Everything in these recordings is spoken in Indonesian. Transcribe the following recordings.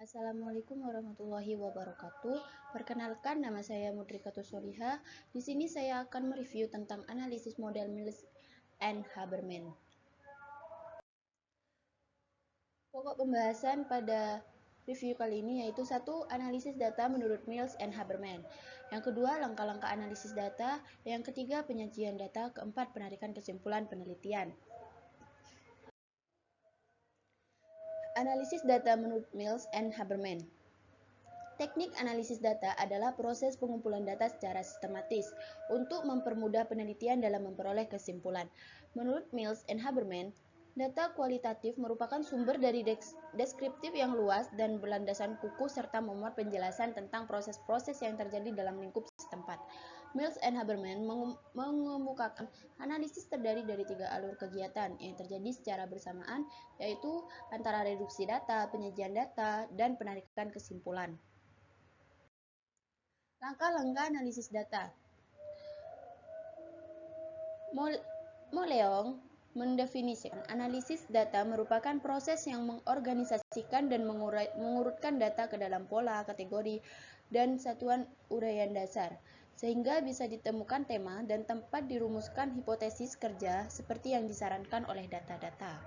Assalamualaikum warahmatullahi wabarakatuh. Perkenalkan, nama saya Mudrikatus Solihah. Di sini saya akan mereview tentang analisis model Mills and Habermas. Pokok pembahasan pada review kali ini yaitu satu, analisis data menurut Mills and Habermas. Yang kedua, langkah-langkah analisis data. Yang ketiga, penyajian data. Keempat, penarikan kesimpulan penelitian. Analisis data menurut Mills and Habermas. Teknik analisis data adalah proses pengumpulan data secara sistematis untuk mempermudah penelitian dalam memperoleh kesimpulan. Menurut Mills and Habermas, data kualitatif merupakan sumber dari deskriptif yang luas dan berlandasan kuku serta memuat penjelasan tentang proses-proses yang terjadi dalam lingkup setempat. Mills and Habermas mengemukakan analisis terdiri dari 3 alur kegiatan yang terjadi secara bersamaan, yaitu antara reduksi data, penyajian data, dan penarikan kesimpulan. Langkah-langkah analisis data. Moleong mendefinisikan analisis data merupakan proses yang mengorganisasikan dan mengurutkan data ke dalam pola, kategori, dan satuan uraian dasar, sehingga bisa ditemukan tema dan tempat dirumuskan hipotesis kerja seperti yang disarankan oleh data-data.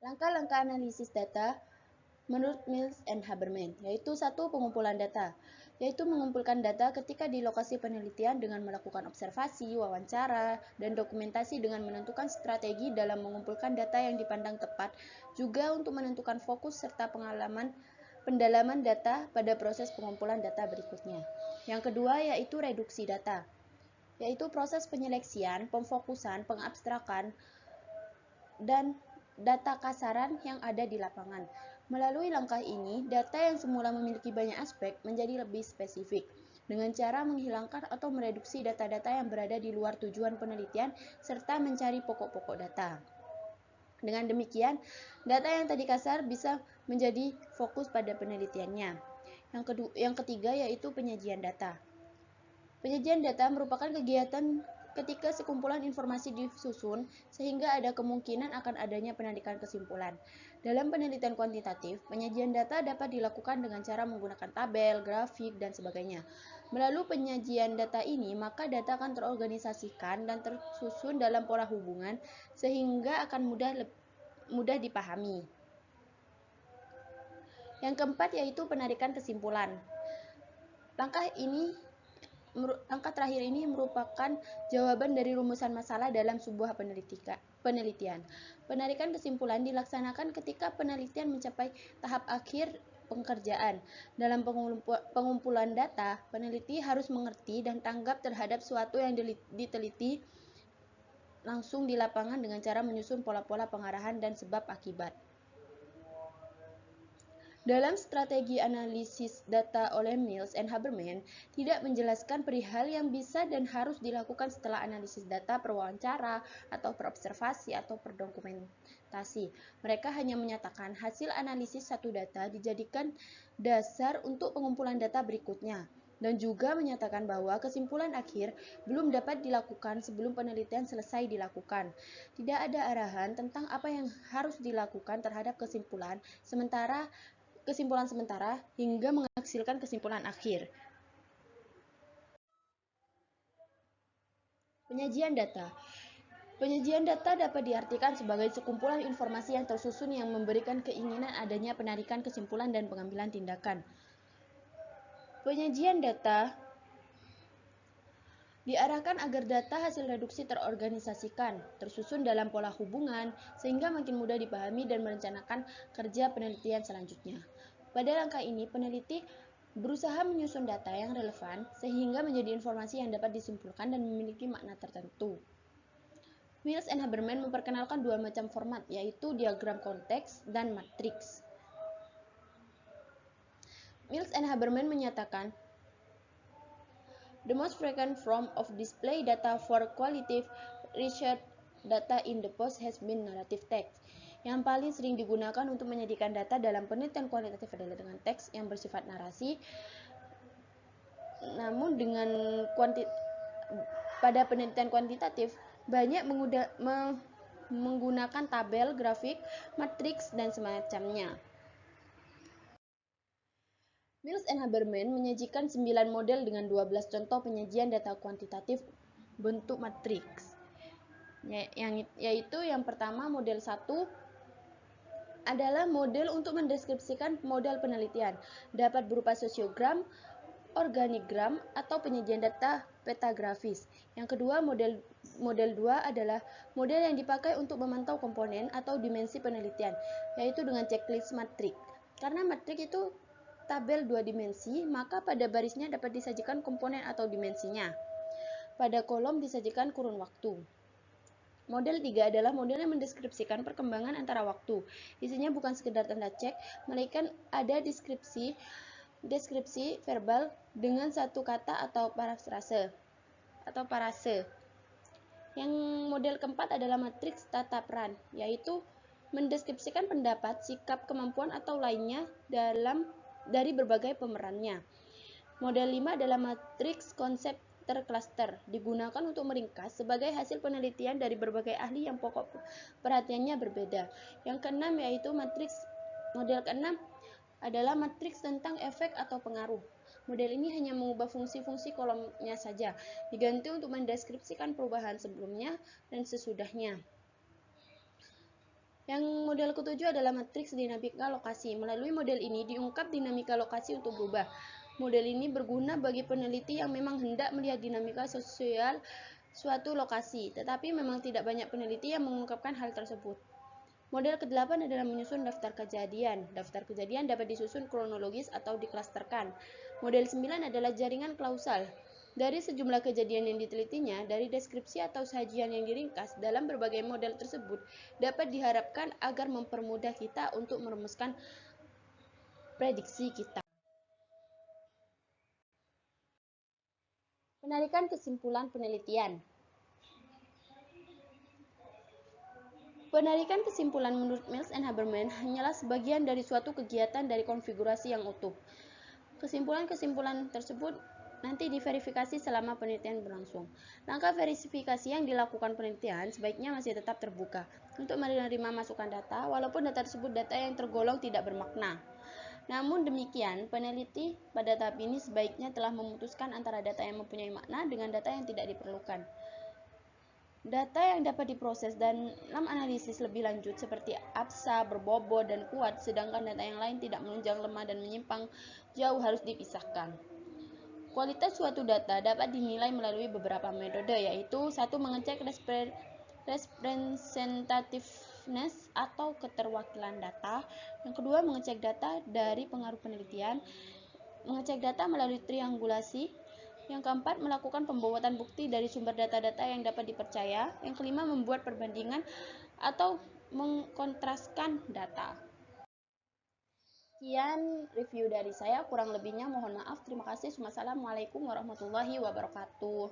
Langkah-langkah analisis data menurut Mills and Habermas, yaitu satu, pengumpulan data, yaitu mengumpulkan data ketika di lokasi penelitian dengan melakukan observasi, wawancara, dan dokumentasi dengan menentukan strategi dalam mengumpulkan data yang dipandang tepat, juga untuk menentukan fokus serta pendalaman data pada proses pengumpulan data berikutnya. Yang kedua yaitu reduksi data, yaitu proses penyeleksian, pemfokusan, pengabstrakan, dan data kasaran yang ada di lapangan. Melalui langkah ini, data yang semula memiliki banyak aspek menjadi lebih spesifik, dengan cara menghilangkan atau mereduksi data-data yang berada di luar tujuan penelitian, serta mencari pokok-pokok data. Dengan demikian, data yang tadi kasar bisa menjadi fokus pada penelitiannya. Yang ketiga yaitu penyajian data. Penyajian data merupakan kegiatan ketika sekumpulan informasi disusun sehingga ada kemungkinan akan adanya penarikan kesimpulan. Dalam penelitian kuantitatif, penyajian data dapat dilakukan dengan cara menggunakan tabel, grafik, dan sebagainya. Melalui penyajian data ini, maka data akan terorganisasikan dan tersusun dalam pola hubungan sehingga akan mudah dipahami. Yang keempat yaitu penarikan kesimpulan. Langkah terakhir ini merupakan jawaban dari rumusan masalah dalam sebuah penelitian. Penarikan kesimpulan dilaksanakan ketika penelitian mencapai tahap akhir pengerjaan. Dalam pengumpulan data, peneliti harus mengerti dan tanggap terhadap suatu yang diteliti langsung di lapangan dengan cara menyusun pola-pola pengarahan dan sebab akibat. Dalam strategi analisis data oleh Mills and Habermas, tidak menjelaskan perihal yang bisa dan harus dilakukan setelah analisis data perwawancara atau perobservasi atau perdokumentasi. Mereka hanya menyatakan hasil analisis satu data dijadikan dasar untuk pengumpulan data berikutnya, dan juga menyatakan bahwa kesimpulan akhir belum dapat dilakukan sebelum penelitian selesai dilakukan. Tidak ada arahan tentang apa yang harus dilakukan terhadap kesimpulan sementara hingga menghasilkan kesimpulan akhir. Penyajian data. Penyajian data dapat diartikan sebagai sekumpulan informasi yang tersusun yang memberikan keinginan adanya penarikan kesimpulan dan pengambilan tindakan. Penyajian data diarahkan agar data hasil reduksi terorganisasikan, tersusun dalam pola hubungan, sehingga makin mudah dipahami dan merencanakan kerja penelitian selanjutnya. Pada langkah ini, peneliti berusaha menyusun data yang relevan sehingga menjadi informasi yang dapat disimpulkan dan memiliki makna tertentu. Mills and Habermas memperkenalkan dua macam format, yaitu diagram konteks dan matriks. Mills and Habermas menyatakan, the most frequent form of display data for qualitative research data in the past has been narrative text. Yang paling sering digunakan untuk menyajikan data dalam penelitian kualitatif adalah dengan teks yang bersifat narasi. Namun pada penelitian kuantitatif banyak menggunakan tabel, grafik, matriks, dan semacamnya. Mills and Haberman menyajikan 9 model dengan 12 contoh penyajian data kuantitatif bentuk matriks. Yaitu yang pertama model 1 adalah model untuk mendeskripsikan model penelitian. Dapat berupa sosiogram, organigram, atau penyajian data petagrafis. Yang kedua, model 2 adalah model yang dipakai untuk memantau komponen atau dimensi penelitian, yaitu dengan checklist matrik. Karena matrik itu tabel 2 dimensi, maka pada barisnya dapat disajikan komponen atau dimensinya. Pada kolom disajikan kurun waktu. Model 3 adalah model yang mendeskripsikan perkembangan antara waktu. Isinya bukan sekedar tanda cek, melainkan ada deskripsi verbal dengan satu kata atau parafrase. Yang model keempat adalah matriks tata peran, yaitu mendeskripsikan pendapat, sikap, kemampuan atau lainnya dari berbagai pemerannya. Model 5 adalah matriks konsep tercluster, digunakan untuk meringkas sebagai hasil penelitian dari berbagai ahli yang pokok perhatiannya berbeda. Yang keenam yaitu model keenam adalah matriks tentang efek atau pengaruh. Model ini hanya mengubah fungsi-fungsi kolomnya saja, diganti untuk mendeskripsikan perubahan sebelumnya dan sesudahnya. Yang model ketujuh adalah matriks dinamika lokasi. Melalui model ini diungkap dinamika lokasi untuk berubah. Model ini berguna bagi peneliti yang memang hendak melihat dinamika sosial suatu lokasi, tetapi memang tidak banyak peneliti yang mengungkapkan hal tersebut. Model ke-8 adalah menyusun daftar kejadian. Daftar kejadian dapat disusun kronologis atau diklasterkan. Model 9 adalah jaringan klausal. Dari sejumlah kejadian yang ditelitinya, dari deskripsi atau sajian yang diringkas dalam berbagai model tersebut, dapat diharapkan agar mempermudah kita untuk merumuskan prediksi kita. Penarikan kesimpulan penelitian. Penarikan kesimpulan menurut Mills and Haberman hanyalah sebagian dari suatu kegiatan dari konfigurasi yang utuh. Kesimpulan-kesimpulan tersebut nanti diverifikasi selama penelitian berlangsung. Langkah verifikasi yang dilakukan penelitian sebaiknya masih tetap terbuka untuk menerima masukan data, walaupun data tersebut data yang tergolong tidak bermakna. Namun demikian, peneliti pada tahap ini sebaiknya telah memutuskan antara data yang mempunyai makna dengan data yang tidak diperlukan. Data yang dapat diproses dalam analisis lebih lanjut seperti absa, berbobot, dan kuat, sedangkan data yang lain tidak menunjang, lemah, dan menyimpang jauh harus dipisahkan. Kualitas suatu data dapat dinilai melalui beberapa metode, yaitu 1. Mengecek representativeness atau keterwakilan data. Yang kedua, mengecek data dari pengaruh penelitian. Mengecek data melalui triangulasi. Yang keempat, melakukan pembuatan bukti dari sumber data-data yang dapat dipercaya. Yang kelima, membuat perbandingan atau mengkontraskan data. Sekian review dari saya, kurang lebihnya mohon maaf. Terima kasih. Wassalamualaikum warahmatullahi wabarakatuh.